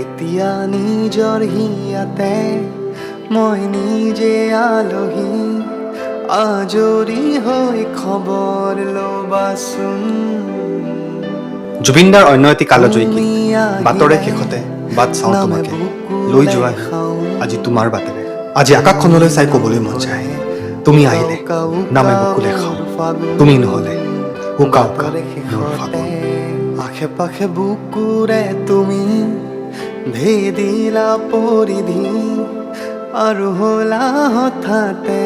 এতিয়া নিজৰ হিয়াতে মই নিজে আলহী, আজৰি হৈ খবৰ ল'বাচোন। জুবিনদাৰ অন্য এটি কালজয়ী বাটৰে শেষতে বাট চাওঁ তোমাকে, লৈ যোৱা আজি তোমাৰ বাটেৰে। আজি আকাশখনলৈ চাই ক'বলৈ মন যায়, তুমি আহিলে নামে বকুলে খাওঁ, তুমি নহ'লে উকা উকা মোৰ ফাগুন। আশে পাশে বুকুৰে তুমি ভেদিলা পৰিধি, আৰু হ'লা হঠাতে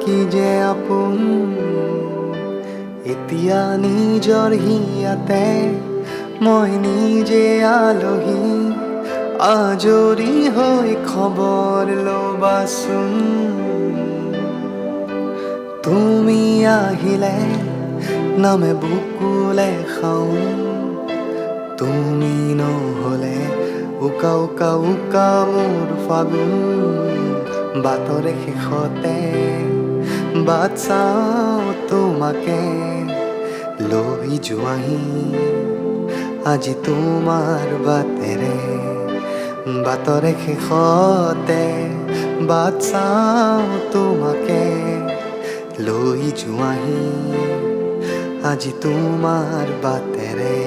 কি যে আপোন। এতিয়া নিজৰ হিয়াতে মই নিজে আলহী, আজৰি হৈ খবৰ ল'বাচোন। তুমি আহিলে নামে বুকুলে খাওঁ, তুমি নহ'লে উকা উকা উকা মোৰ ফাগুন। বাটৰে শেষতে বাট চাওঁ তোমাকে, লৈ যোৱাহি আজি তোমাৰ বাটেৰে। বাটৰে শেষতে বাট চাওঁ তোমাকে, লৈ যোৱাহি আজি তোমাৰ বাটেৰে।